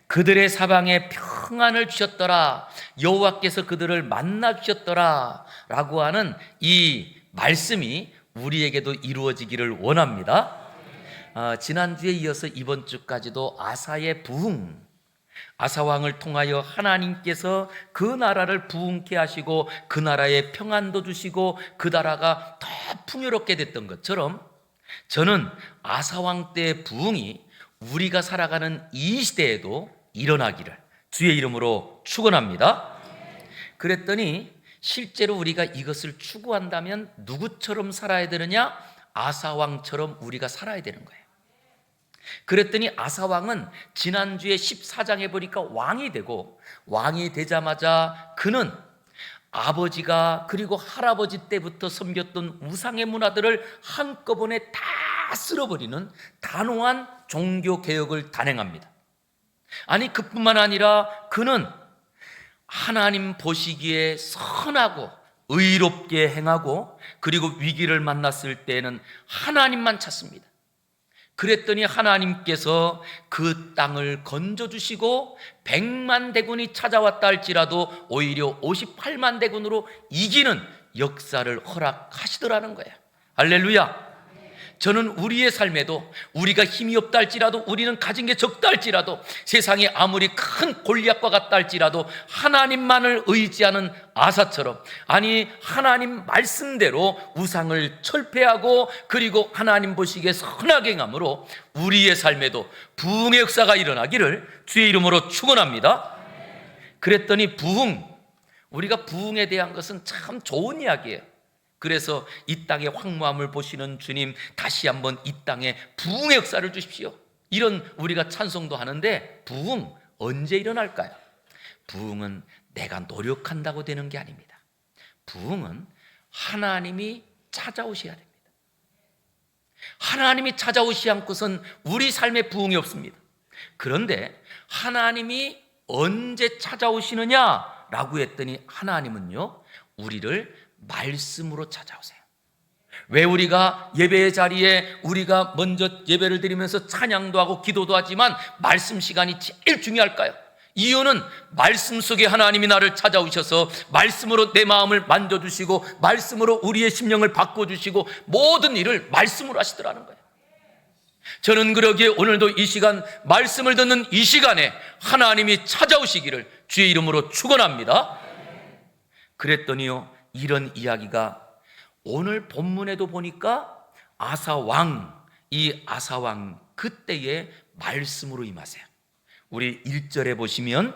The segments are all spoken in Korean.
그들의 사방에 평안을 주셨더라, 여호와께서 그들을 만나 주셨더라 라고 하는 이 말씀이 우리에게도 이루어지기를 원합니다. 지난주에 이어서 이번 주까지도 아사의 부흥, 아사왕을 통하여 하나님께서 그 나라를 부흥케 하시고 그 나라에 평안도 주시고 그 나라가 더 풍요롭게 됐던 것처럼, 저는 아사왕 때의 부흥이 우리가 살아가는 이 시대에도 일어나기를 주의 이름으로 축원합니다. 그랬더니 실제로 우리가 이것을 추구한다면 누구처럼 살아야 되느냐? 아사왕처럼 우리가 살아야 되는 거예요. 그랬더니 아사왕은 지난주에 14장에 보니까 왕이 되고, 왕이 되자마자 그는 아버지가 그리고 할아버지 때부터 섬겼던 우상의 문화들을 한꺼번에 다 쓸어버리는 단호한 종교개혁을 단행합니다. 아니, 그뿐만 아니라 그는 하나님 보시기에 선하고 의롭게 행하고, 그리고 위기를 만났을 때에는 하나님만 찾습니다. 그랬더니 하나님께서 그 땅을 건져주시고 100만 대군이 찾아왔다 할지라도 오히려 58만 대군으로 이기는 역사를 허락하시더라는 거예요. 할렐루야. 저는 우리의 삶에도 우리가 힘이 없다 할지라도, 우리는 가진 게 적다 할지라도, 세상이 아무리 큰 골리앗과 같다 할지라도 하나님만을 의지하는 아사처럼, 아니 하나님 말씀대로 우상을 철폐하고 그리고 하나님 보시기에 선하게 행함으로 우리의 삶에도 부흥의 역사가 일어나기를 주의 이름으로 축원합니다. 그랬더니 우리가 부흥에 대한 것은 참 좋은 이야기예요. 그래서 이 땅의 황무함을 보시는 주님, 다시 한번 이 땅에 부흥의 역사를 주십시오, 이런 우리가 찬송도 하는데, 부흥 언제 일어날까요? 부흥은 내가 노력한다고 되는 게 아닙니다. 부흥은 하나님이 찾아오셔야 됩니다. 하나님이 찾아오시지 않고선 우리 삶에 부흥이 없습니다. 그런데 하나님이 언제 찾아오시느냐라고 했더니, 하나님은요 우리를 말씀으로 찾아오세요. 왜 우리가 예배의 자리에 우리가 먼저 예배를 드리면서 찬양도 하고 기도도 하지만 말씀 시간이 제일 중요할까요? 이유는 말씀 속에 하나님이 나를 찾아오셔서 말씀으로 내 마음을 만져주시고 말씀으로 우리의 심령을 바꿔주시고 모든 일을 말씀으로 하시더라는 거예요. 저는 그러기에 오늘도 이 시간, 말씀을 듣는 이 시간에 하나님이 찾아오시기를 주의 이름으로 축원합니다. 그랬더니요, 이런 이야기가 오늘 본문에도 보니까 이 아사왕 그때의 말씀으로 임하세요. 우리 1절에 보시면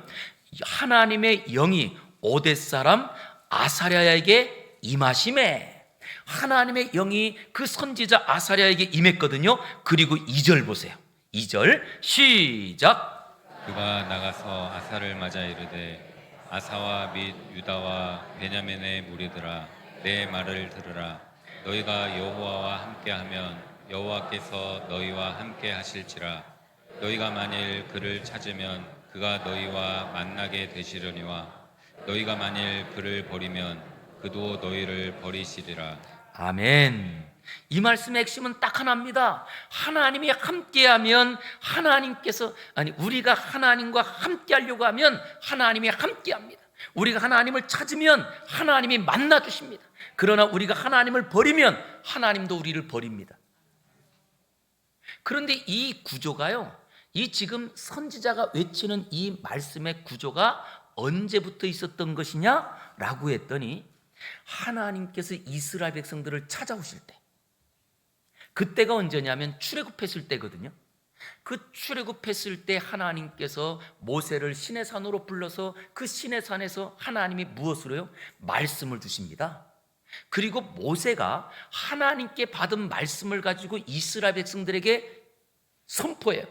하나님의 영이 오뎃 사람 아사랴에게 임하심에, 하나님의 영이 그 선지자 아사랴에게 임했거든요. 그리고 2절 보세요. 2절 시작. 그가 나가서 아사를 맞아 이르되, 아사와 및 유다와 베냐민의 무리들아, 내 말을 들으라. 너희가 여호와와 함께하면 여호와께서 너희와 함께 하실지라. 너희가 만일 그를 찾으면 그가 너희와 만나게 되시려니와 너희가 만일 그를 버리면 그도 너희를 버리시리라. 아멘. 이 말씀의 핵심은 딱 하나입니다. 하나님이 함께하면 우리가 하나님과 함께하려고 하면 하나님이 함께합니다. 우리가 하나님을 찾으면 하나님이 만나주십니다. 그러나 우리가 하나님을 버리면 하나님도 우리를 버립니다. 그런데 이 구조가요, 이 지금 선지자가 외치는 이 말씀의 구조가 언제부터 있었던 것이냐라고 했더니, 하나님께서 이스라엘 백성들을 찾아오실 때, 그때가 언제냐면 출애굽했을 때거든요. 그 출애굽했을 때 하나님께서 모세를 시내산으로 불러서 그 시내산에서 하나님이 무엇으로요? 말씀을 주십니다. 그리고 모세가 하나님께 받은 말씀을 가지고 이스라엘 백성들에게 선포해요.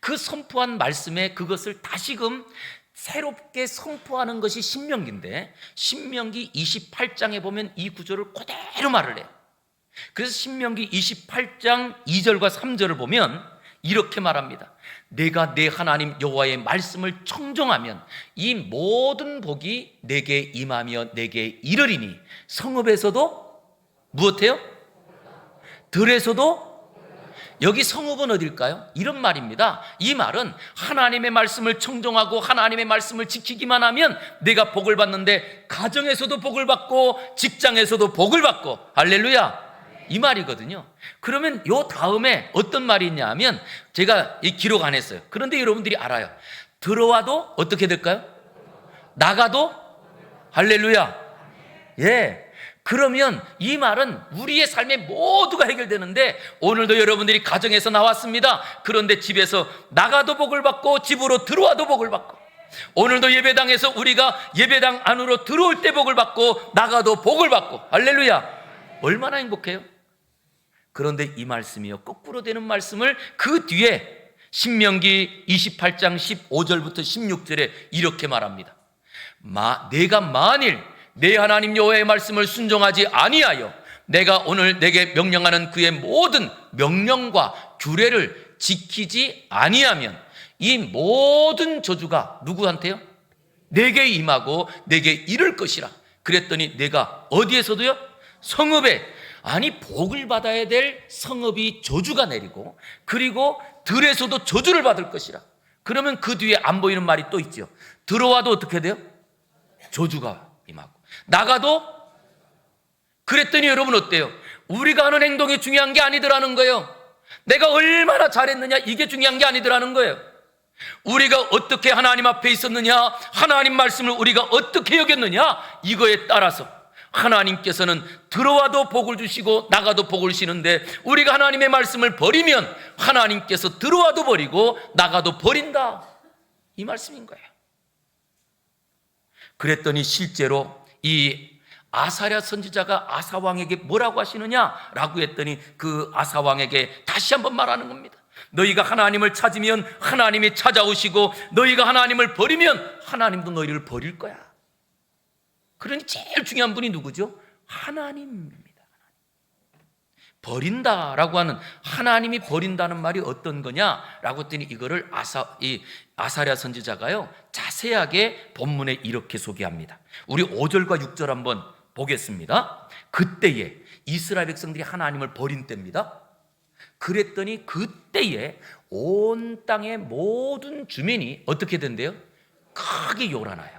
그 선포한 말씀에 그것을 다시금 새롭게 선포하는 것이 신명기인데, 신명기 28장에 보면 이 구조를 그대로 말을 해요. 그래서 신명기 28장 2절과 3절을 보면 이렇게 말합니다. 내가 내 하나님 여호와의 말씀을 청종하면 이 모든 복이 내게 임하며 내게 이르리니, 성읍에서도 무엇해요? 들에서도, 여기 성읍은 어딜까요? 이런 말입니다. 이 말은 하나님의 말씀을 청종하고 하나님의 말씀을 지키기만 하면 내가 복을 받는데, 가정에서도 복을 받고 직장에서도 복을 받고, 할렐루야, 이 말이거든요. 그러면 요 다음에 어떤 말이 있냐 하면, 제가 이 기록 안 했어요. 그런데 여러분들이 알아요. 들어와도 어떻게 될까요? 나가도, 할렐루야, 예. 그러면 이 말은 우리의 삶의 모두가 해결되는데, 오늘도 여러분들이 가정에서 나왔습니다. 그런데 집에서 나가도 복을 받고 집으로 들어와도 복을 받고, 오늘도 예배당에서 우리가 예배당 안으로 들어올 때 복을 받고 나가도 복을 받고, 할렐루야, 얼마나 행복해요. 그런데 이 말씀이요, 거꾸로 되는 말씀을 그 뒤에 신명기 28장 15절부터 16절에 이렇게 말합니다. 내가 만일 내 하나님 여호와의 말씀을 순종하지 아니하여 내가 오늘 내게 명령하는 그의 모든 명령과 규례를 지키지 아니하면 이 모든 저주가 누구한테요? 내게 임하고 내게 이를 것이라. 그랬더니 내가 어디에서도요? 성읍에, 아니 복을 받아야 될 성읍이 저주가 내리고, 그리고 들에서도 저주를 받을 것이라. 그러면 그 뒤에 안 보이는 말이 또 있죠. 들어와도 어떻게 돼요? 저주가 임하고, 나가도. 그랬더니 여러분 어때요? 우리가 하는 행동이 중요한 게 아니더라는 거예요. 내가 얼마나 잘했느냐, 이게 중요한 게 아니더라는 거예요. 우리가 어떻게 하나님 앞에 있었느냐, 하나님 말씀을 우리가 어떻게 여겼느냐, 이거에 따라서 하나님께서는 들어와도 복을 주시고 나가도 복을 주시는데, 우리가 하나님의 말씀을 버리면 하나님께서 들어와도 버리고 나가도 버린다, 이 말씀인 거예요. 그랬더니 실제로 이 아사랴 선지자가 아사왕에게 뭐라고 하시느냐라고 했더니, 그 아사왕에게 다시 한번 말하는 겁니다. 너희가 하나님을 찾으면 하나님이 찾아오시고, 너희가 하나님을 버리면 하나님도 너희를 버릴 거야. 그러니 제일 중요한 분이 누구죠? 하나님입니다. 버린다라고 하는, 하나님이 버린다는 말이 어떤 거냐라고 했더니, 이거를 아사랴 선지자가요 자세하게 본문에 이렇게 소개합니다. 우리 5절과 6절 한번 보겠습니다. 그때에 이스라엘 백성들이 하나님을 버린 때입니다. 그랬더니 그때에 온 땅의 모든 주민이 어떻게 된대요? 크게 요란하여.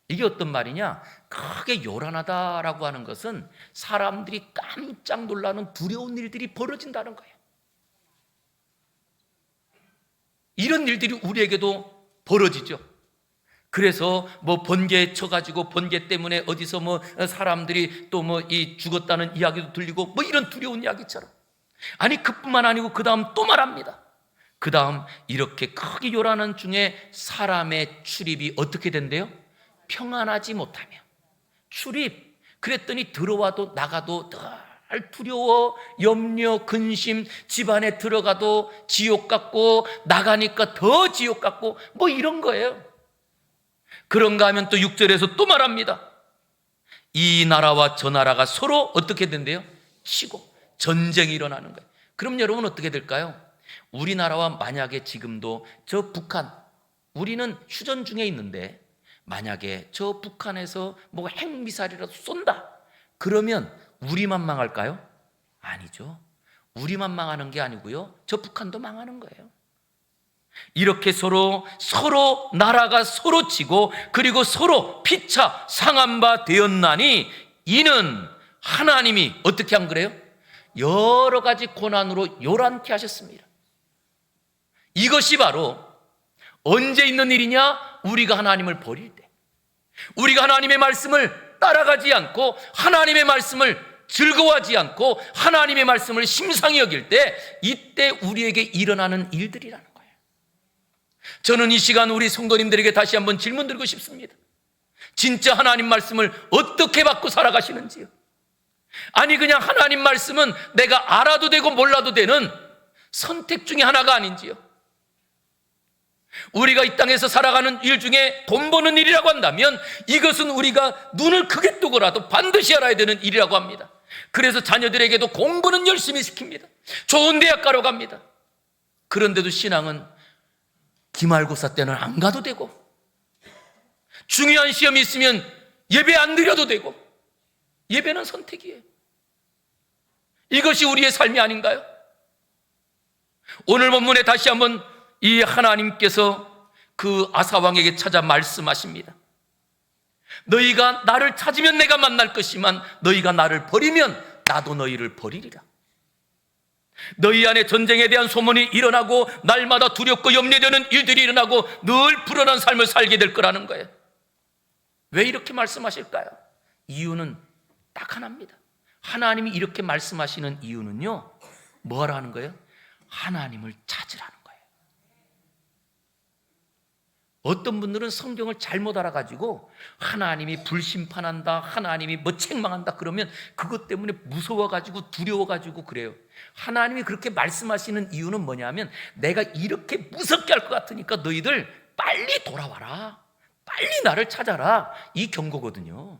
이게 어떤 말이냐? 크게 요란하다라고 하는 것은 사람들이 깜짝 놀라는 두려운 일들이 벌어진다는 거예요. 이런 일들이 우리에게도 벌어지죠. 그래서 뭐 번개에 쳐가지고 번개 때문에 어디서 뭐 사람들이 또 뭐 이 죽었다는 이야기도 들리고, 뭐 이런 두려운 이야기처럼. 아니, 그뿐만 아니고 그 다음 또 말합니다. 그 다음 이렇게 크게 요란한 중에 사람의 출입이 어떻게 된대요? 평안하지 못하며. 출입, 그랬더니 들어와도 나가도 늘 두려워, 염려, 근심, 집안에 들어가도 지옥 같고 나가니까 더 지옥 같고, 뭐 이런 거예요. 그런가 하면 또 6절에서 또 말합니다. 이 나라와 저 나라가 서로 어떻게 된대요? 치고 전쟁이 일어나는 거예요. 그럼 여러분 어떻게 될까요? 우리나라와 만약에 지금도 저 북한, 우리는 휴전 중에 있는데 만약에 저 북한에서 뭐 핵미사일이라도 쏜다, 그러면 우리만 망할까요? 아니죠. 우리만 망하는 게 아니고요, 저 북한도 망하는 거예요. 이렇게 서로 나라가 서로 치고, 그리고 서로 피차 상한 바 되었나니, 이는 하나님이 어떻게 한 거래요? 여러 가지 고난으로 요란케 하셨습니다. 이것이 바로 언제 있는 일이냐? 우리가 하나님을 버릴 때, 우리가 하나님의 말씀을 따라가지 않고, 하나님의 말씀을 즐거워하지 않고, 하나님의 말씀을 심상히 여길 때, 이때 우리에게 일어나는 일들이라는 거예요. 저는 이 시간 우리 성도님들에게 다시 한번 질문 드리고 싶습니다. 진짜 하나님 말씀을 어떻게 받고 살아가시는지요? 아니, 그냥 하나님 말씀은 내가 알아도 되고 몰라도 되는 선택 중에 하나가 아닌지요? 우리가 이 땅에서 살아가는 일 중에 돈 버는 일이라고 한다면, 이것은 우리가 눈을 크게 뜨고라도 반드시 알아야 되는 일이라고 합니다. 그래서 자녀들에게도 공부는 열심히 시킵니다. 좋은 대학 가러 갑니다. 그런데도 신앙은 기말고사 때는 안 가도 되고, 중요한 시험이 있으면 예배 안 드려도 되고, 예배는 선택이에요. 이것이 우리의 삶이 아닌가요? 오늘 본문에 다시 한번 이 하나님께서 그 아사 왕에게 찾아 말씀하십니다. 너희가 나를 찾으면 내가 만날 것이지만 너희가 나를 버리면 나도 너희를 버리리라. 너희 안에 전쟁에 대한 소문이 일어나고 날마다 두렵고 염려되는 일들이 일어나고 늘 불안한 삶을 살게 될 거라는 거예요. 왜 이렇게 말씀하실까요? 이유는 딱 하나입니다. 하나님이 이렇게 말씀하시는 이유는요, 뭐라는 거예요? 하나님을 찾으라는 거예요. 어떤 분들은 성경을 잘못 알아가지고 하나님이 불심판한다, 하나님이 뭐 책망한다 그러면 그것 때문에 무서워가지고 두려워가지고 그래요. 하나님이 그렇게 말씀하시는 이유는 뭐냐면 내가 이렇게 무섭게 할 것 같으니까 너희들 빨리 돌아와라, 빨리 나를 찾아라, 이 경고거든요.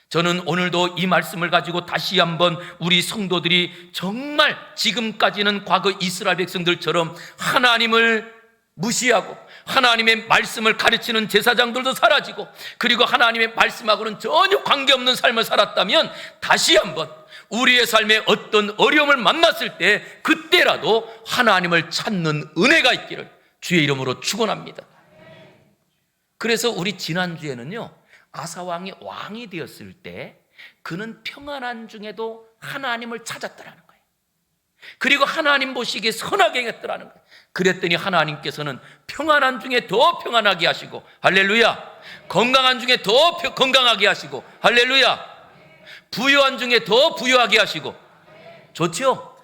저는 오늘도 이 말씀을 가지고 다시 한번 우리 성도들이 정말 지금까지는 과거 이스라엘 백성들처럼 하나님을 무시하고 하나님의 말씀을 가르치는 제사장들도 사라지고 그리고 하나님의 말씀하고는 전혀 관계없는 삶을 살았다면 다시 한번 우리의 삶에 어떤 어려움을 만났을 때 그때라도 하나님을 찾는 은혜가 있기를 주의 이름으로 축원합니다. 그래서 우리 지난주에는요, 아사왕이 왕이 되었을 때 그는 평안한 중에도 하나님을 찾았더라는 거예요. 그리고 하나님 보시기에 선하게 행했더라는 거예요. 그랬더니 하나님께서는 평안한 중에 더 평안하게 하시고 할렐루야, 건강한 중에 더 건강하게 하시고 할렐루야, 부유한 중에 더 부유하게 하시고, 좋죠?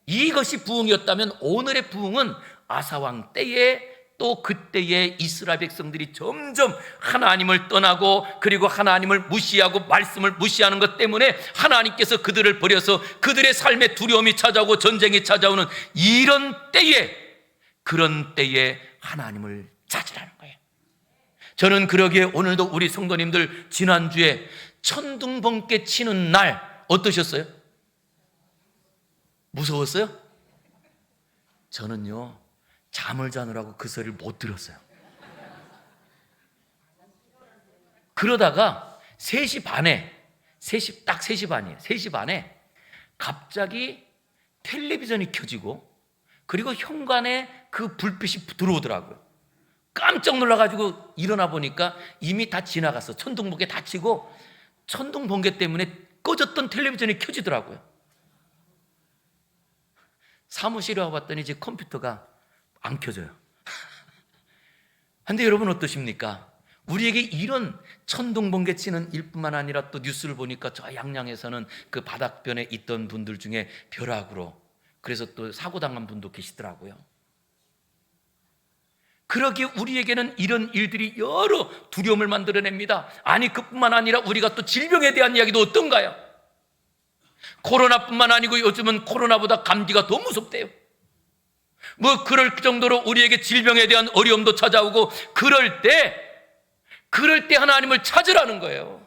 이것이 부흥이었다면 오늘의 부흥은 아사왕 때에 또 그때의 이스라엘 백성들이 점점 하나님을 떠나고 그리고 하나님을 무시하고 말씀을 무시하는 것 때문에 하나님께서 그들을 버려서 그들의 삶에 두려움이 찾아오고 전쟁이 찾아오는 이런 때에, 그런 때에 하나님을 찾으라는 거예요. 저는 그러기에 오늘도 우리 성도님들 지난주에 천둥번개 치는 날 어떠셨어요? 무서웠어요? 저는요, 잠을 자느라고 그 소리를 못 들었어요. 그러다가 3시 반에, 딱 3시 반이에요. 3시 반에 갑자기 텔레비전이 켜지고 그리고 현관에 그 불빛이 들어오더라고요. 깜짝 놀라가지고 일어나 보니까 이미 다 지나갔어. 천둥번개 다 치고 천둥번개 때문에 꺼졌던 텔레비전이 켜지더라고요. 사무실에 와봤더니 이제 컴퓨터가 안 켜져요. 근데 여러분 어떠십니까? 우리에게 이런 천둥번개 치는 일뿐만 아니라 또 뉴스를 보니까 저 양양에서는 그 바닥변에 있던 분들 중에 벼락으로 그래서 또 사고 당한 분도 계시더라고요. 그러기에 우리에게는 이런 일들이 여러 두려움을 만들어냅니다. 아니 그뿐만 아니라 우리가 또 질병에 대한 이야기도 어떤가요? 코로나뿐만 아니고 요즘은 코로나보다 감기가 더 무섭대요. 뭐 그럴 정도로 우리에게 질병에 대한 어려움도 찾아오고 그럴 때 하나님을 찾으라는 거예요.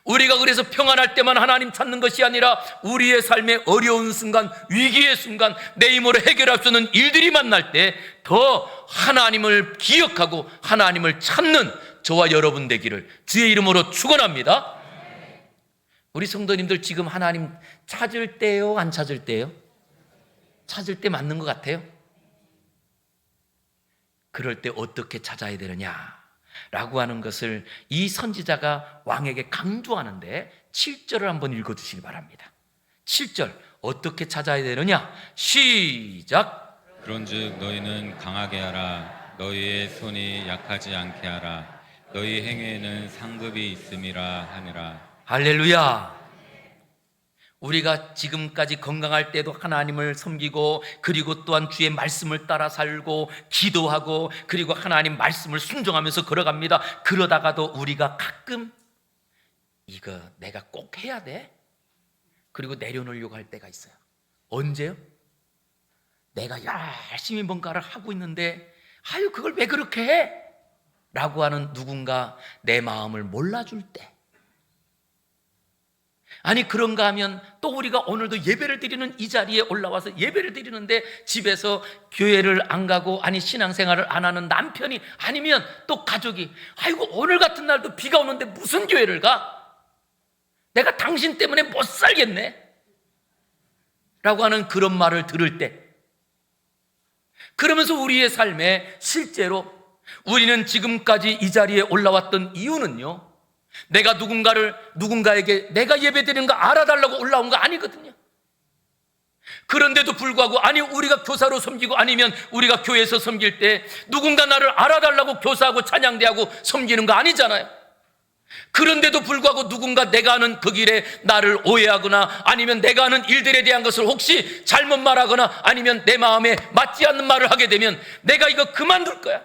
우리가 그래서 평안할 때만 하나님 찾는 것이 아니라 우리의 삶의 어려운 순간, 위기의 순간, 내 힘으로 해결할 수 없는 일들이 만날 때 더 하나님을 기억하고 하나님을 찾는 저와 여러분 되기를 주의 이름으로 축원합니다. 우리 성도님들 지금 하나님 찾을 때요, 안 찾을 때요? 찾을 때 맞는 것 같아요? 그럴 때 어떻게 찾아야 되느냐라고 하는 것을 이 선지자가 왕에게 강조하는데 7절을 한번 읽어주시기 바랍니다. 7절 어떻게 찾아야 되느냐? 시작. 그런즉 너희는 강하게 하라. 너희의 손이 약하지 않게 하라. 너희 행위에는 상급이 있음이라 하니라. 할렐루야. 우리가 지금까지 건강할 때도 하나님을 섬기고 그리고 또한 주의 말씀을 따라 살고 기도하고 그리고 하나님 말씀을 순종하면서 걸어갑니다. 그러다가도 우리가 가끔 이거 내가 꼭 해야 돼? 그리고 내려놓으려고 할 때가 있어요. 언제요? 내가 열심히 뭔가를 하고 있는데 아유 그걸 왜 그렇게 해? 라고 하는 누군가 내 마음을 몰라줄 때, 아니 그런가 하면 또 우리가 오늘도 예배를 드리는 이 자리에 올라와서 예배를 드리는데 집에서 교회를 안 가고 아니 신앙생활을 안 하는 남편이 아니면 또 가족이 아이고 오늘 같은 날도 비가 오는데 무슨 교회를 가? 내가 당신 때문에 못 살겠네. 라고 하는 그런 말을 들을 때, 그러면서 우리의 삶에 실제로 우리는 지금까지 이 자리에 올라왔던 이유는요, 내가 누군가에게 내가 예배드리는 거 알아달라고 올라온 거 아니거든요. 그런데도 불구하고, 아니 우리가 교사로 섬기고 아니면 우리가 교회에서 섬길 때 누군가 나를 알아달라고 교사하고 찬양대하고 섬기는 거 아니잖아요. 그런데도 불구하고 누군가 내가 하는 그 길에 나를 오해하거나 아니면 내가 하는 일들에 대한 것을 혹시 잘못 말하거나 아니면 내 마음에 맞지 않는 말을 하게 되면 내가 이거 그만둘 거야.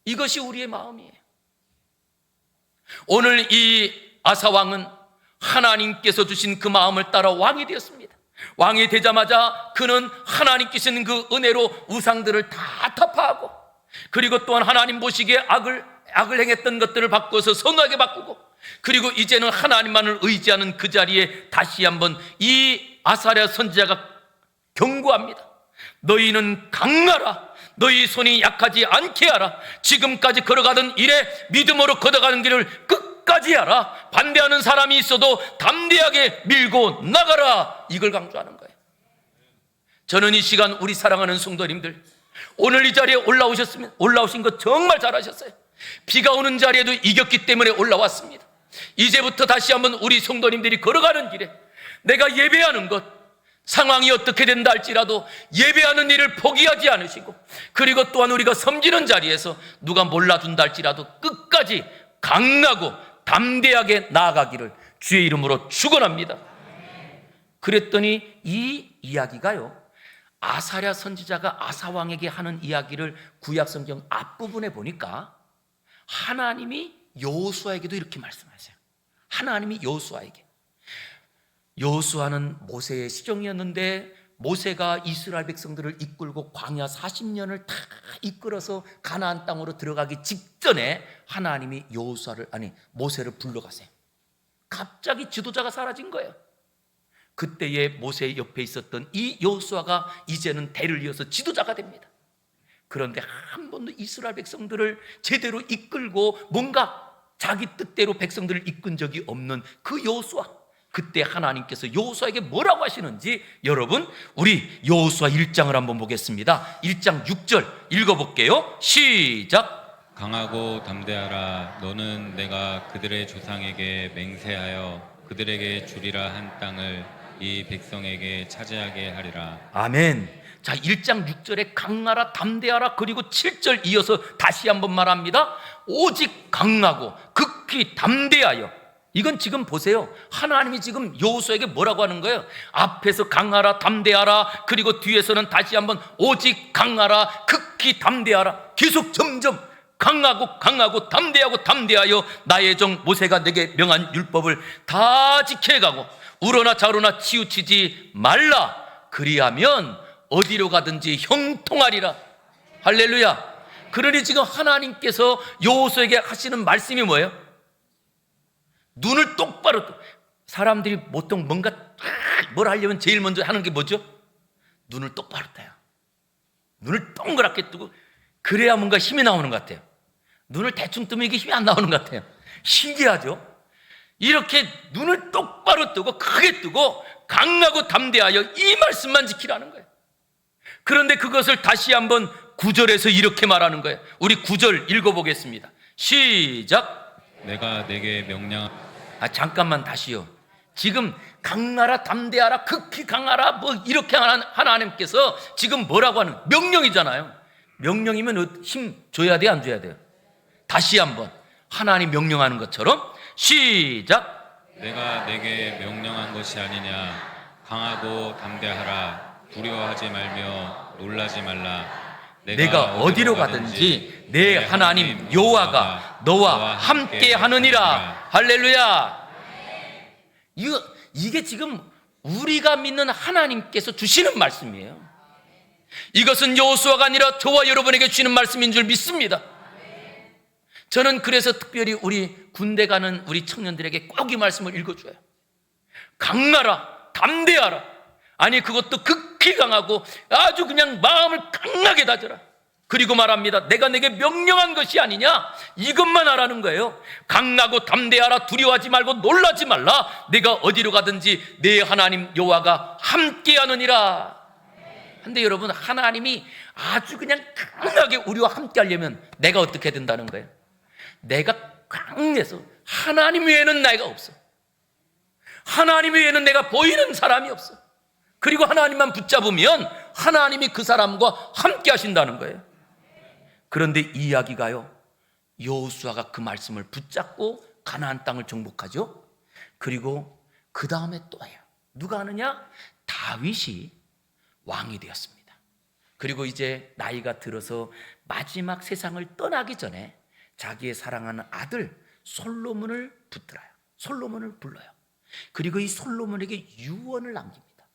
이것이 우리의 마음이에요. 오늘 이 아사왕은 하나님께서 주신 그 마음을 따라 왕이 되었습니다. 왕이 되자마자 그는 하나님께 주신 그 은혜로 우상들을 다 타파하고, 그리고 또한 하나님 보시기에 악을 행했던 것들을 바꿔서 선하게 바꾸고, 그리고 이제는 하나님만을 의지하는 그 자리에 다시 한번 이 아사랴 선지자가 경고합니다. 너희는 강하라. 너희 손이 약하지 않게 하라. 지금까지 걸어가던 일에 믿음으로 걷어가는 길을 끝까지 하라. 반대하는 사람이 있어도 담대하게 밀고 나가라. 이걸 강조하는 거예요. 저는 이 시간 우리 사랑하는 성도님들, 오늘 이 자리에 올라오신 것 정말 잘하셨어요. 비가 오는 자리에도 이겼기 때문에 올라왔습니다. 이제부터 다시 한번 우리 성도님들이 걸어가는 길에 내가 예배하는 것, 상황이 어떻게 된다 할지라도 예배하는 일을 포기하지 않으시고, 그리고 또한 우리가 섬기는 자리에서 누가 몰라준다 할지라도 끝까지 강하고 담대하게 나아가기를 주의 이름으로 축원합니다. 그랬더니 이 이야기가요, 아사랴 선지자가 아사왕에게 하는 이야기를 구약성경 앞부분에 보니까 하나님이 여호수아에게도 이렇게 말씀하세요. 하나님이 여호수아에게, 여호수아는 모세의 시종이었는데 모세가 이스라엘 백성들을 이끌고 광야 40년을 다 이끌어서 가나안 땅으로 들어가기 직전에 하나님이 모세를 불러가세요. 갑자기 지도자가 사라진 거예요. 그때에 모세 옆에 있었던 이 여호수아가 이제는 대를 이어서 지도자가 됩니다. 그런데 한 번도 이스라엘 백성들을 제대로 이끌고 뭔가 자기 뜻대로 백성들을 이끈 적이 없는 그 여호수아, 그때 하나님께서 여호수아에게 뭐라고 하시는지 여러분, 우리 여호수아 1장을 한번 보겠습니다. 1장 6절 읽어볼게요. 시작. 강하고 담대하라. 너는 내가 그들의 조상에게 맹세하여 그들에게 주리라 한 땅을 이 백성에게 차지하게 하리라. 아멘. 자, 1장 6절에 강하라 담대하라, 그리고 7절 이어서 다시 한번 말합니다. 오직 강하고 극히 담대하여. 이건 지금 보세요, 하나님이 지금 여호수아에게 뭐라고 하는 거예요? 앞에서 강하라 담대하라, 그리고 뒤에서는 다시 한번 오직 강하라 극히 담대하라. 계속 점점 강하고 담대하여 나의 종 모세가 내게 명한 율법을 다 지켜가고 우러나 좌로나 치우치지 말라. 그리하면 어디로 가든지 형통하리라. 할렐루야. 그러니 지금 하나님께서 여호수아에게 하시는 말씀이 뭐예요? 눈을 똑바로, 사람들이 보통 뭔가 뭘 하려면 제일 먼저 하는 게 뭐죠? 눈을 똑바로 떠요. 눈을 동그랗게 뜨고, 그래야 뭔가 힘이 나오는 것 같아요. 눈을 대충 뜨면 이게 힘이 안 나오는 것 같아요. 신기하죠? 이렇게 눈을 똑바로 뜨고 크게 뜨고 강하고 담대하여 이 말씀만 지키라는 거예요. 그런데 그것을 다시 한번 9절에서 이렇게 말하는 거예요. 우리 9절 읽어보겠습니다. 시작. 내가 내게 잠깐만 다시요. 지금 강하라 담대하라 극히 강하라 뭐 이렇게 하나님께서 지금 뭐라고 하는, 명령이잖아요. 명령이면 힘 줘야 돼, 안 줘야 돼요? 다시 한번 하나님 명령하는 것처럼 시작. 내가 내게 명령한 것이 아니냐. 강하고 담대하라. 두려워하지 말며 놀라지 말라. 내가 어디로 가든지 내 하나님 여호와가 너와 함께 하느니라. 할렐루야. 이게 지금 우리가 믿는 하나님께서 주시는 말씀이에요. 이것은 여호수아가 아니라 저와 여러분에게 주시는 말씀인 줄 믿습니다. 저는 그래서 특별히 우리 군대 가는 우리 청년들에게 꼭 이 말씀을 읽어줘요. 강하라 담대하라. 아니 그것도 극히 강하고 아주 그냥 마음을 강하게 다져라. 그리고 말합니다. 내가 내게 명령한 것이 아니냐? 이것만 하라는 거예요. 강하고 담대하라. 두려워하지 말고 놀라지 말라. 내가 어디로 가든지 내 하나님 여호와가 함께하느니라. 근데 여러분, 하나님이 아주 그냥 강하게 우리와 함께 하려면 내가 어떻게 된다는 거예요? 내가 강해서 하나님 외에는 내가 없어. 하나님 외에는 내가 보이는 사람이 없어. 그리고 하나님만 붙잡으면 하나님이 그 사람과 함께 하신다는 거예요. 그런데 이 이야기가요, 여호수아가 그 말씀을 붙잡고 가나안 땅을 정복하죠. 그리고 그 다음에 또 해요. 누가 하느냐? 다윗이 왕이 되었습니다. 그리고 이제 나이가 들어서 마지막 세상을 떠나기 전에 자기의 사랑하는 아들 솔로몬을 붙들어요. 솔로몬을 불러요. 그리고 이 솔로몬에게 유언을 남깁니다.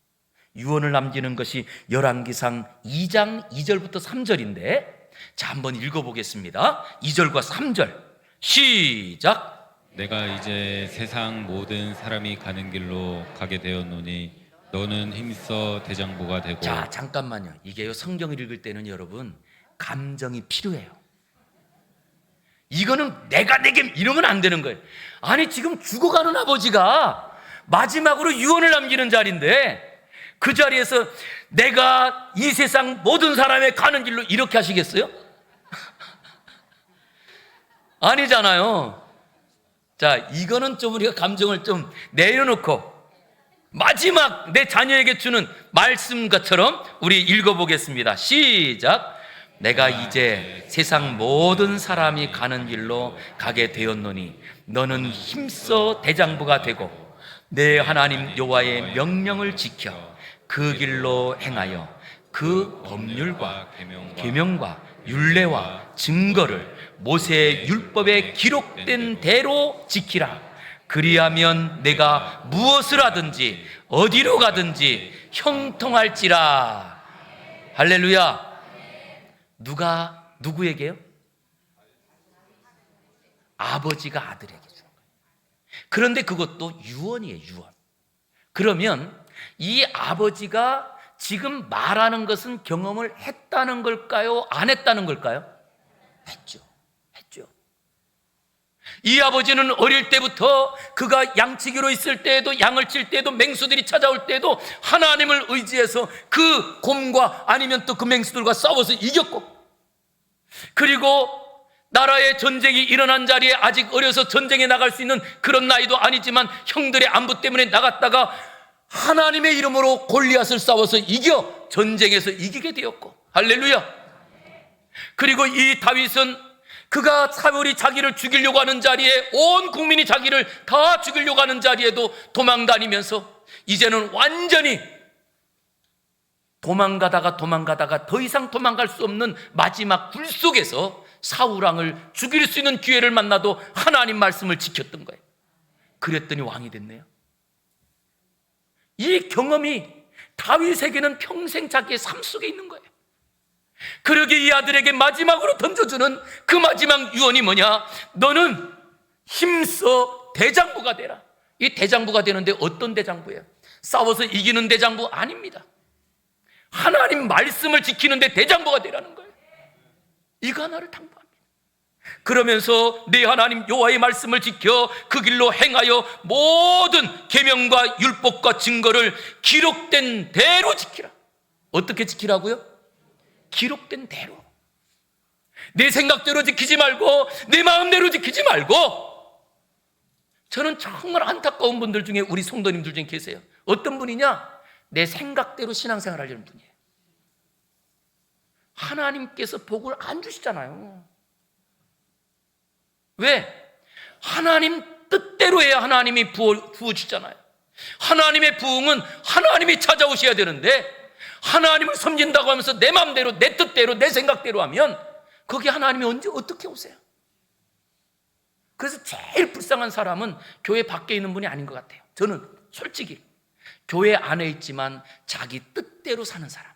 유언을 남기는 것이 열왕기상 2장 2절부터 3절인데, 자, 한번 읽어보겠습니다. 2절과 3절 시작. 내가 이제 세상 모든 사람이 가는 길로 가게 되었노니 너는 힘써 대장부가 되고. 자, 잠깐만요. 이게요, 성경을 읽을 때는 여러분 감정이 필요해요. 이거는 내가 내게 이러면 안 되는 거예요. 아니, 지금 죽어가는 아버지가 마지막으로 유언을 남기는 자리인데 그 자리에서 내가 이 세상 모든 사람의 가는 길로 이렇게 하시겠어요? 아니잖아요. 자, 이거는 좀 우리가 감정을 좀 내려놓고 마지막 내 자녀에게 주는 말씀처럼 우리 읽어보겠습니다. 시작. 내가 이제 세상 모든 사람이 가는 길로 가게 되었노니 너는 힘써 대장부가 되고 내 하나님 여호와의 명령을 지켜 그 길로 행하여 그 법률과 계명과 율례와 증거를 모세의 율법에 기록된 대로 지키라. 그리하면 내가 무엇을 하든지 어디로 가든지 형통할지라. 할렐루야. 누가 누구에게요? 아버지가 아들에게 주는 거예요. 그런데 그것도 유언이에요, 유언. 그러면 이 아버지가 지금 말하는 것은 경험을 했다는 걸까요? 안 했다는 걸까요? 했죠. 이 아버지는 어릴 때부터 그가 양치기로 있을 때에도, 양을 칠 때에도, 맹수들이 찾아올 때에도 하나님을 의지해서 그 곰과 아니면 또 그 맹수들과 싸워서 이겼고, 그리고 나라의 전쟁이 일어난 자리에 아직 어려서 전쟁에 나갈 수 있는 그런 나이도 아니지만 형들의 안부 때문에 나갔다가 하나님의 이름으로 골리앗을 싸워서 이겨 전쟁에서 이기게 되었고, 할렐루야. 그리고 이 다윗은 그가 사울이 자기를 죽이려고 하는 자리에, 온 국민이 자기를 다 죽이려고 하는 자리에도 도망다니면서 이제는 완전히 도망가다가 더 이상 도망갈 수 없는 마지막 굴 속에서 사울왕을 죽일 수 있는 기회를 만나도 하나님 말씀을 지켰던 거예요. 그랬더니 왕이 됐네요. 이 경험이 다윗에게는 평생 자기의 삶 속에 있는 거예요. 그러기에 이 아들에게 마지막으로 던져주는 그 마지막 유언이 뭐냐? 너는 힘써 대장부가 되라. 이 대장부가 되는데 어떤 대장부예요? 싸워서 이기는 대장부 아닙니다. 하나님 말씀을 지키는데 대장부가 되라는 거예요. 이거 하나를 당부합니다. 그러면서 내 하나님 여호와의 말씀을 지켜 그 길로 행하여 모든 계명과 율법과 증거를 기록된 대로 지키라. 어떻게 지키라고요? 기록된 대로. 내 생각대로 지키지 말고 내 마음대로 지키지 말고. 저는 정말 안타까운 분들 중에 우리 성도님들 중에 계세요. 어떤 분이냐? 내 생각대로 신앙생활 하려는 분이에요. 하나님께서 복을 안 주시잖아요. 왜? 하나님 뜻대로 해야 하나님이 부어주잖아요. 하나님의 부흥은 하나님이 찾아오셔야 되는데 하나님을 섬긴다고 하면서 내 마음대로, 내 뜻대로, 내 생각대로 하면 거기 하나님이 언제 어떻게 오세요? 그래서 제일 불쌍한 사람은 교회 밖에 있는 분이 아닌 것 같아요. 저는 솔직히 교회 안에 있지만 자기 뜻대로 사는 사람,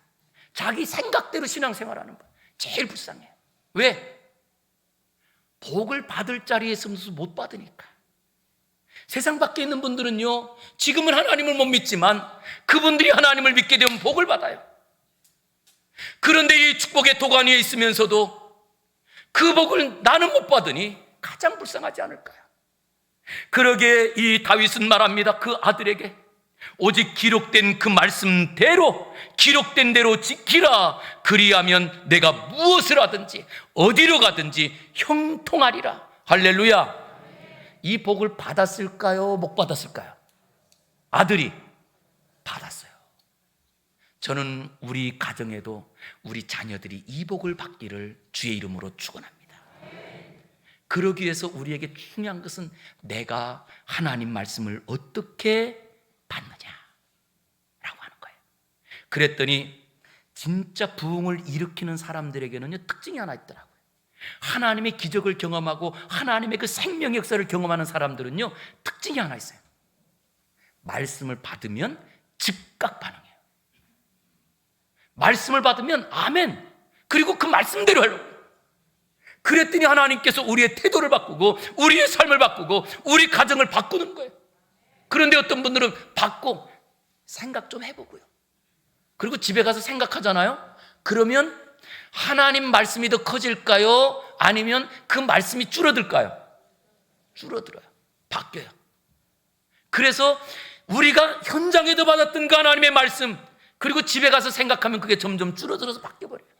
자기 생각대로 신앙생활하는 분, 제일 불쌍해요. 왜? 복을 받을 자리에 있으면서 못 받으니까. 세상 밖에 있는 분들은요, 지금은 하나님을 못 믿지만 그분들이 하나님을 믿게 되면 복을 받아요. 그런데 이 축복의 도관 위에 있으면서도 그 복을 나는 못 받으니 가장 불쌍하지 않을까요? 그러기에 이 다윗은 말합니다. 그 아들에게 오직 기록된 그 말씀대로, 기록된 대로 지키라. 그리하면 내가 무엇을 하든지 어디로 가든지 형통하리라. 할렐루야. 이 복을 받았을까요? 못 받았을까요? 아들이 받았어요. 저는 우리 가정에도 우리 자녀들이 이 복을 받기를 주의 이름으로 축원합니다. 그러기 위해서 우리에게 중요한 것은 내가 하나님 말씀을 어떻게 받느냐라고 하는 거예요. 그랬더니 진짜 부흥을 일으키는 사람들에게는요, 특징이 하나 있더라고요. 하나님의 기적을 경험하고 하나님의 그 생명 역사를 경험하는 사람들은요, 특징이 하나 있어요. 말씀을 받으면 즉각 반응해요. 말씀을 받으면 아멘, 그리고 그 말씀대로 하려고. 그랬더니 하나님께서 우리의 태도를 바꾸고 우리의 삶을 바꾸고 우리 가정을 바꾸는 거예요. 그런데 어떤 분들은 받고 생각 좀 해보고요, 그리고 집에 가서 생각하잖아요. 그러면 하나님 말씀이 더 커질까요? 아니면 그 말씀이 줄어들까요? 줄어들어요. 바뀌어요. 그래서 우리가 현장에도 받았던 그 하나님의 말씀, 그리고 집에 가서 생각하면 그게 점점 줄어들어서 바뀌어버려요.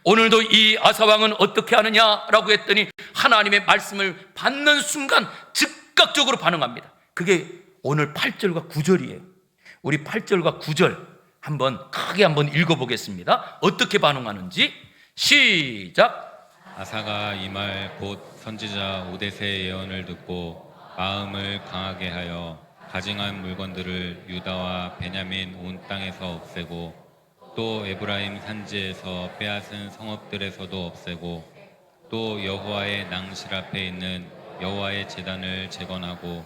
오늘도 이 아사왕은 어떻게 하느냐라고 했더니 하나님의 말씀을 받는 순간 즉각적으로 반응합니다. 그게 오늘 8절과 9절이에요. 우리 8절과 9절 한번 크게 한번 읽어보겠습니다. 어떻게 반응하는지 시작. 아사가 이 말 곧 선지자 오데세의 예언을 듣고 마음을 강하게 하여 가증한 물건들을 유다와 베냐민 온 땅에서 없애고 또 에브라임 산지에서 빼앗은 성읍들에서도 없애고 또 여호와의 낭실 앞에 있는 여호와의 제단을 재건하고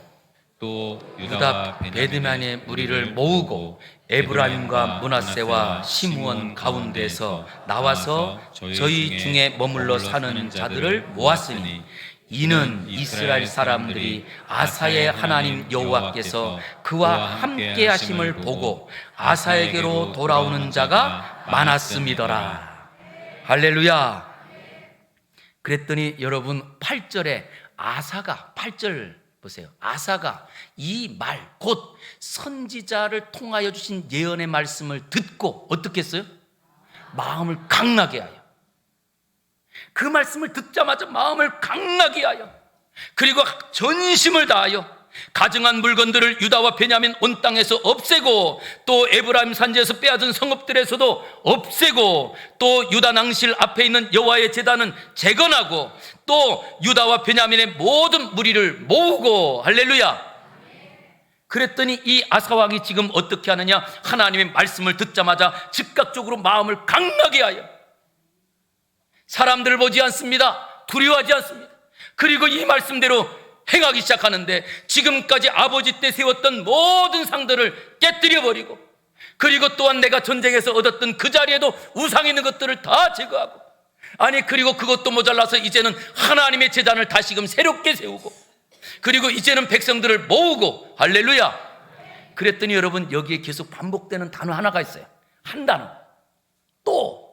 또 유다와 베냐민의 무리를 모으고 에브라임과 므낫세와 시므온 가운데서 나와서 저희 중에 머물러 사는 자들을 모았으니 이는 이스라엘 사람들이 아사의 하나님 여호와께서 그와 함께 하심을 보고 아사에게로 돌아오는 자가 많았음이더라. 할렐루야. 그랬더니 여러분 8절에 아사가, 8절 보세요. 아사가 이 말, 곧 선지자를 통하여 주신 예언의 말씀을 듣고 어떻게 했어요? 마음을 강나게 하여, 그 말씀을 듣자마자 마음을 강나게 하여, 그리고 전심을 다하여 가증한 물건들을 유다와 베냐민 온 땅에서 없애고 또 에브라임 산지에서 빼앗은 성읍들에서도 없애고 또 유다 낭실 앞에 있는 여호와의 제단은 재건하고 또 유다와 베냐민의 모든 무리를 모으고. 할렐루야. 그랬더니 이 아사왕이 지금 어떻게 하느냐? 하나님의 말씀을 듣자마자 즉각적으로 마음을 강나게 하여 사람들을 보지 않습니다. 두려워하지 않습니다. 그리고 이 말씀대로 행하기 시작하는데 지금까지 아버지 때 세웠던 모든 상들을 깨뜨려 버리고, 그리고 또한 내가 전쟁에서 얻었던 그 자리에도 우상 있는 것들을 다 제거하고, 아니 그리고 그것도 모자라서 이제는 하나님의 제단을 다시금 새롭게 세우고, 그리고 이제는 백성들을 모으고. 할렐루야. 그랬더니 여러분 여기에 계속 반복되는 단어 하나가 있어요. 한 단어. 또.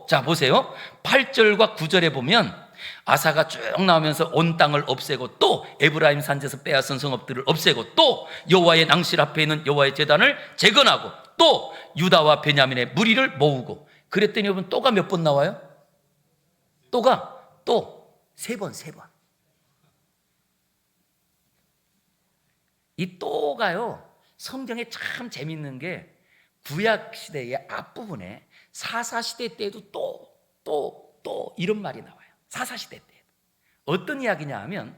자 보세요. 8절과 9절에 보면 아사가 쭉 나오면서 온 땅을 없애고 또 에브라임 산지에서 빼앗은 성읍들을 없애고 또 여호와의 낭실 앞에 있는 여호와의 제단을 재건하고 또 유다와 베냐민의 무리를 모으고. 그랬더니 여러분 또가 몇 번 나와요? 또가 또 세 번. 이 또가요, 성경에 참 재밌는 게 구약 시대의 앞부분에 사사시대 때에도 또 이런 말이 나와요. 사사시대 때 어떤 이야기냐 하면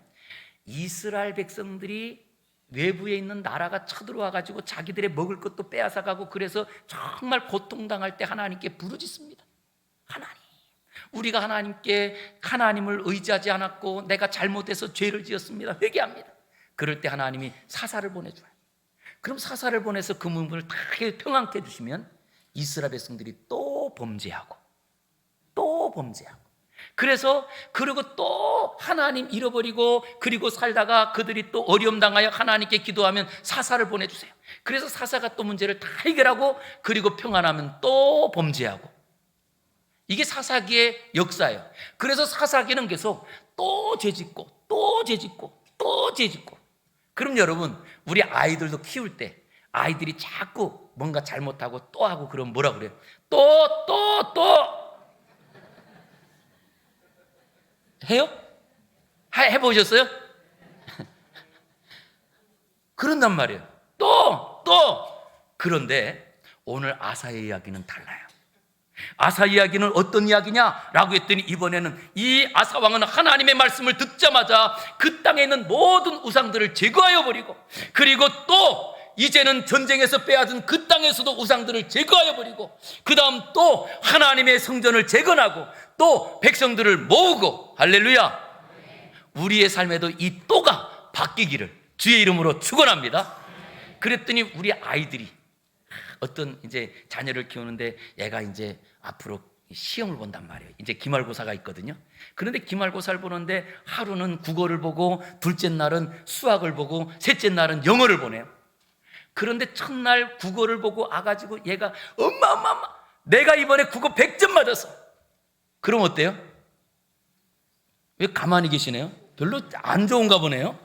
이스라엘 백성들이 외부에 있는 나라가 쳐들어와 가지고 자기들의 먹을 것도 빼앗아가고 그래서 정말 고통당할 때 하나님께 부르짖습니다. 하나님, 우리가 하나님을 의지하지 않았고 내가 잘못해서 죄를 지었습니다. 회개합니다. 그럴 때 하나님이 사사를 보내줘요. 그럼 사사를 보내서 그 문물을 다 평안케 해주시면 이스라엘 백성들이 또 범죄하고 그래서 그리고 또 하나님 잃어버리고 그리고 살다가 그들이 또 어려움 당하여 하나님께 기도하면 사사를 보내주세요. 그래서 사사가 또 문제를 다 해결하고 그리고 평안하면 또 범죄하고, 이게 사사기의 역사예요. 그래서 사사기는 계속 또 죄짓고 또 죄짓고 또 죄짓고. 그럼 여러분, 우리 아이들도 키울 때 아이들이 자꾸 뭔가 잘못하고 또 하고 그러면 뭐라 그래요? 또 해요? 해보셨어요? 그런단 말이에요. 또. 그런데 오늘 아사의 이야기는 달라요. 아사 이야기는 어떤 이야기냐라고 했더니, 이번에는 이 아사 왕은 하나님의 말씀을 듣자마자 그 땅에 있는 모든 우상들을 제거하여 버리고, 그리고 또 이제는 전쟁에서 빼앗은 그 땅에서도 우상들을 제거하여 버리고, 그 다음 또 하나님의 성전을 재건하고 또 백성들을 모으고, 할렐루야. 우리의 삶에도 이 또가 바뀌기를 주의 이름으로 축원합니다. 그랬더니 우리 아이들이 어떤 이제 자녀를 키우는데 얘가 이제 앞으로 시험을 본단 말이에요. 이제 기말고사가 있거든요. 그런데 기말고사를 보는데 하루는 국어를 보고, 둘째 날은 수학을 보고, 셋째 날은 영어를 보내요. 그런데 첫날 국어를 보고 와가지고 얘가 엄마 내가 이번에 국어 100점 맞았어. 그럼 어때요? 왜 가만히 계시네요? 별로 안 좋은가 보네요.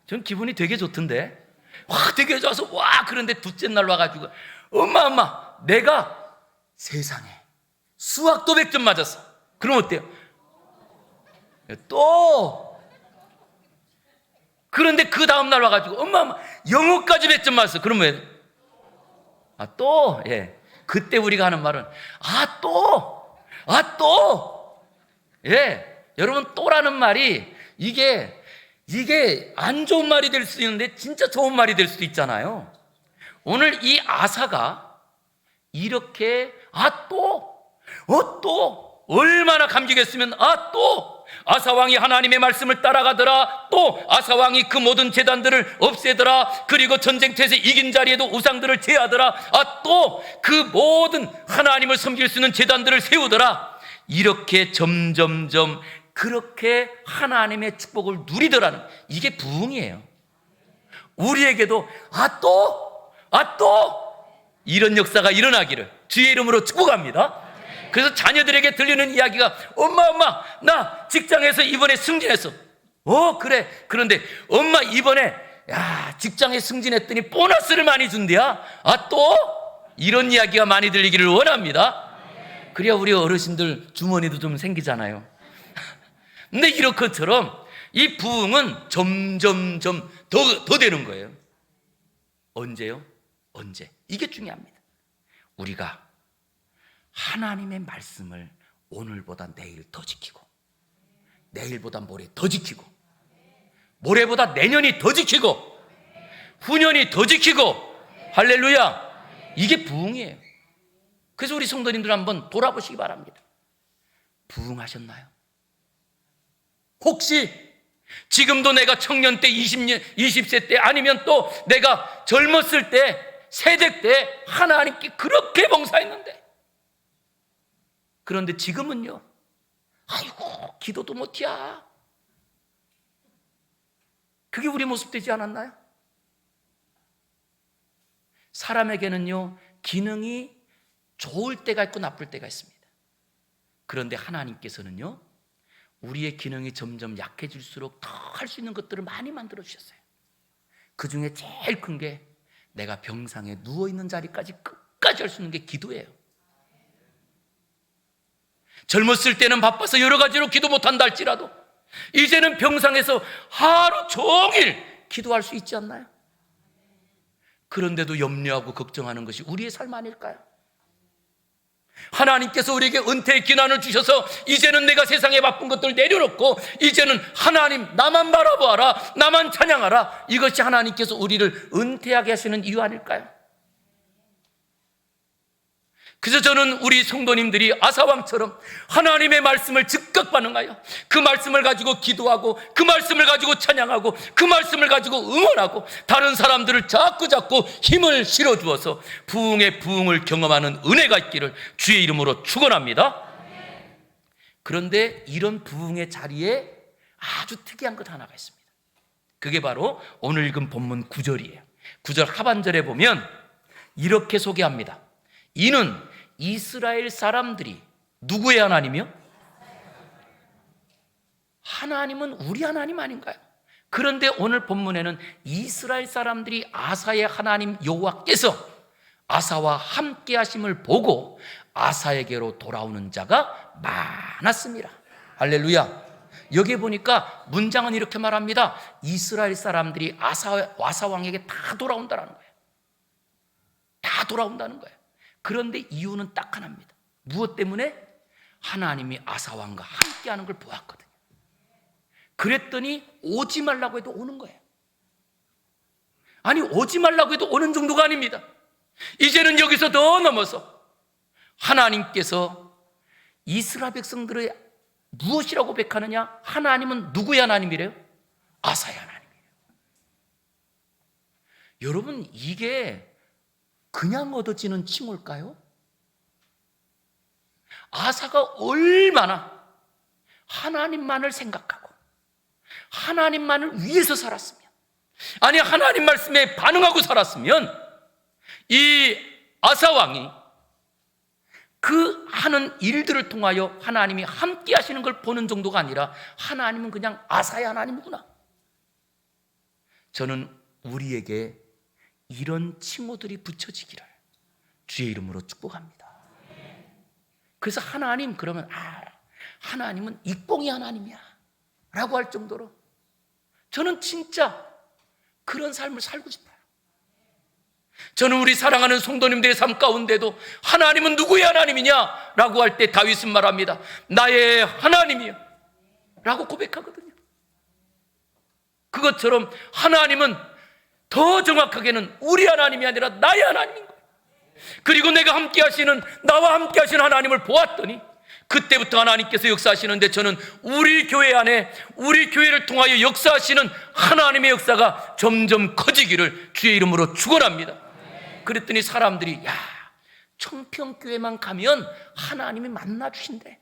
전 기분이 되게 좋던데, 되게 좋아서 그런데 둘째 날 와가지고 엄마 내가 세상에 수학도 100점 맞았어. 그럼 어때요? 또. 그런데 그 다음날 와가지고 엄마 영어까지 100점 맞았어. 그러면 왜? 또. 예. 그때 우리가 하는 말은 또. 예. 여러분, 또라는 말이 이게 안 좋은 말이 될 수 있는데 진짜 좋은 말이 될 수도 있잖아요. 오늘 이 아사가 이렇게 또 얼마나 감격했으면 또 아사왕이 하나님의 말씀을 따라가더라, 또 아사왕이 그 모든 제단들을 없애더라, 그리고 전쟁터에서 이긴 자리에도 우상들을 제하더라, 또 그 모든 하나님을 섬길 수 있는 제단들을 세우더라. 이렇게 점점점 그렇게 하나님의 축복을 누리더라는, 이게 부흥이에요. 우리에게도 또 이런 역사가 일어나기를 주의 이름으로 축복합니다. 그래서 자녀들에게 들리는 이야기가 엄마 나 직장에서 이번에 승진했어. 그래. 그런데 엄마 이번에 직장에 승진했더니 보너스를 많이 준대야. 또 이런 이야기가 많이 들리기를 원합니다. 그래야 우리 어르신들 주머니도 좀 생기잖아요. 근데 이런 것처럼 이 부흥은 점점점 더 되는 거예요. 언제요? 언제? 이게 중요합니다. 우리가 하나님의 말씀을 오늘보다 내일 더 지키고, 내일보다 모레 더 지키고, 모레보다 내년이 더 지키고, 후년이 더 지키고, 할렐루야. 이게 부흥이에요. 그래서 우리 성도님들 한번 돌아보시기 바랍니다. 부흥하셨나요? 혹시 지금도 내가 청년 때 20세 때, 아니면 또 내가 젊었을 때, 세대 때 하나님께 그렇게 봉사했는데, 그런데 지금은요, 아이고 기도도 못이야. 그게 우리 모습 되지 않았나요? 사람에게는요 기능이 좋을 때가 있고 나쁠 때가 있습니다. 그런데 하나님께서는요 우리의 기능이 점점 약해질수록 더 할 수 있는 것들을 많이 만들어 주셨어요. 그 중에 제일 큰 게 내가 병상에 누워있는 자리까지 끝까지 할 수 있는 게 기도예요. 젊었을 때는 바빠서 여러 가지로 기도 못한다 할지라도 이제는 병상에서 하루 종일 기도할 수 있지 않나요? 그런데도 염려하고 걱정하는 것이 우리의 삶 아닐까요? 하나님께서 우리에게 은혜의 기난을 주셔서 이제는 내가 세상에 바쁜 것들 내려놓고 이제는 하나님 나만 바라보아라, 나만 찬양하라, 이것이 하나님께서 우리를 은퇴하게 하시는 이유 아닐까요? 그래서 저는 우리 성도님들이 아사왕처럼 하나님의 말씀을 즉각 반응하여 그 말씀을 가지고 기도하고, 그 말씀을 가지고 찬양하고, 그 말씀을 가지고 응원하고, 다른 사람들을 자꾸 힘을 실어주어서 부흥의 부흥을 경험하는 은혜가 있기를 주의 이름으로 축원합니다. 그런데 이런 부흥의 자리에 아주 특이한 것 하나가 있습니다. 그게 바로 오늘 읽은 본문 9절이에요. 9절 하반절에 보면 이렇게 소개합니다. 이는 이스라엘 사람들이 누구의 하나님이요? 하나님은 우리 하나님 아닌가요? 그런데 오늘 본문에는 이스라엘 사람들이 아사의 하나님 여호와께서 아사와 함께 하심을 보고 아사에게로 돌아오는 자가 많았습니다. 할렐루야. 여기 보니까 문장은 이렇게 말합니다. 이스라엘 사람들이 아사 왕에게 다 돌아온다는 거예요. 다 돌아온다는 거예요. 그런데 이유는 딱 하나입니다. 무엇 때문에? 하나님이 아사 왕과 함께 하는 걸 보았거든요. 그랬더니 오지 말라고 해도 오는 거예요. 아니, 오지 말라고 해도 오는 정도가 아닙니다. 이제는 여기서 더 넘어서 하나님께서 이스라엘 백성들의 무엇이라고 고백하느냐? 하나님은 누구의 하나님이래요? 아사의 하나님이에요. 여러분, 이게 그냥 얻어지는 칭호일까요? 아사가 얼마나 하나님만을 생각하고 하나님만을 위해서 살았으면, 아니 하나님 말씀에 반응하고 살았으면 이 아사 왕이 그 하는 일들을 통하여 하나님이 함께 하시는 걸 보는 정도가 아니라 하나님은 그냥 아사의 하나님이구나. 저는 우리에게 이런 칭호들이 붙여지기를 주의 이름으로 축복합니다. 그래서 하나님 그러면 하나님은 익봉이 하나님이야 라고 할 정도로 저는 진짜 그런 삶을 살고 싶어요. 저는 우리 사랑하는 성도님들의 삶 가운데도 하나님은 누구의 하나님이냐 라고 할 때 다윗은 말합니다. 나의 하나님이요 라고 고백하거든요. 그것처럼 하나님은 더 정확하게는 우리 하나님이 아니라 나의 하나님인 거예요. 그리고 내가 함께 하시는, 나와 함께 하시는 하나님을 보았더니 그때부터 하나님께서 역사하시는데 저는 우리 교회 안에, 우리 교회를 통하여 역사하시는 하나님의 역사가 점점 커지기를 주의 이름으로 축원합니다. 그랬더니 사람들이 청평교회만 가면 하나님이 만나주신대,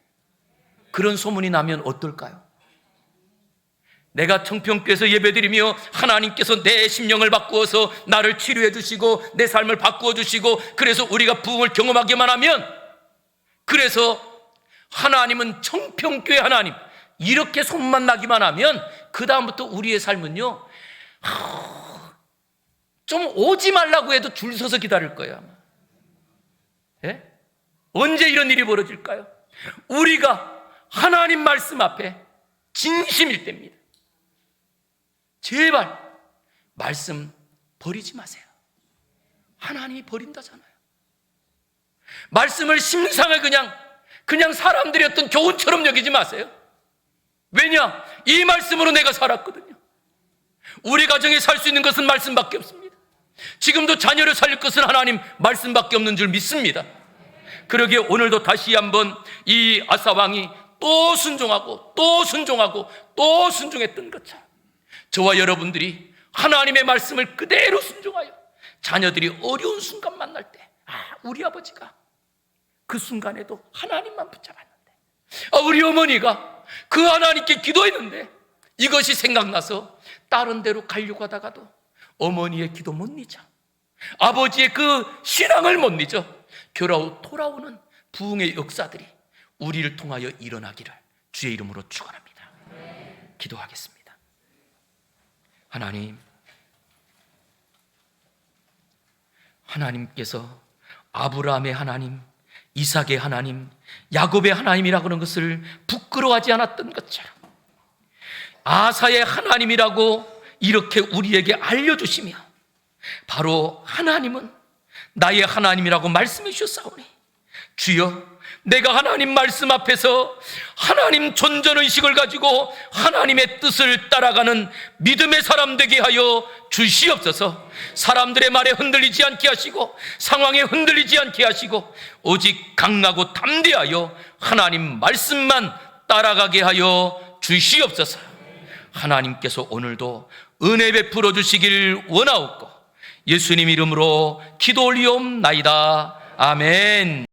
그런 소문이 나면 어떨까요? 내가 청평교회에서 예배드리며 하나님께서 내 심령을 바꾸어서 나를 치료해 주시고 내 삶을 바꾸어 주시고 그래서 우리가 부흥을 경험하기만 하면, 그래서 하나님은 청평교회 하나님 이렇게 소문만 나기만 하면 그 다음부터 우리의 삶은요 좀 오지 말라고 해도 줄 서서 기다릴 거예요 아마. 예? 언제 이런 일이 벌어질까요? 우리가 하나님 말씀 앞에 진심일 때입니다. 제발 말씀 버리지 마세요. 하나님이 버린다잖아요. 말씀을 심상을 그냥 사람들이 어떤 교훈처럼 여기지 마세요. 왜냐? 이 말씀으로 내가 살았거든요. 우리 가정에 살 수 있는 것은 말씀밖에 없습니다. 지금도 자녀를 살릴 것은 하나님 말씀밖에 없는 줄 믿습니다. 그러기에 오늘도 다시 한번 이 아사 왕이 또 순종하고 또 순종하고 또 순종했던 것처럼 저와 여러분들이 하나님의 말씀을 그대로 순종하여 자녀들이 어려운 순간 만날 때 우리 아버지가 그 순간에도 하나님만 붙잡았는데, 우리 어머니가 그 하나님께 기도했는데 이것이 생각나서 다른 데로 가려고 하다가도 어머니의 기도 못 잊어, 아버지의 그 신앙을 못 잊어 돌아오는 부흥의 역사들이 우리를 통하여 일어나기를 주의 이름으로 축원합니다. 기도하겠습니다. 하나님께서 아브라함의 하나님, 이삭의 하나님, 야곱의 하나님이라고 하는 것을 부끄러워하지 않았던 것처럼 아사의 하나님이라고 이렇게 우리에게 알려주시며 바로 하나님은 나의 하나님이라고 말씀해 주셨사오니 주여, 내가 하나님 말씀 앞에서 하나님 존전의식을 가지고 하나님의 뜻을 따라가는 믿음의 사람 되게 하여 주시옵소서. 사람들의 말에 흔들리지 않게 하시고 상황에 흔들리지 않게 하시고 오직 강하고 담대하여 하나님 말씀만 따라가게 하여 주시옵소서. 하나님께서 오늘도 은혜 베풀어 주시길 원하옵고 예수님 이름으로 기도 올리옵나이다. 아멘.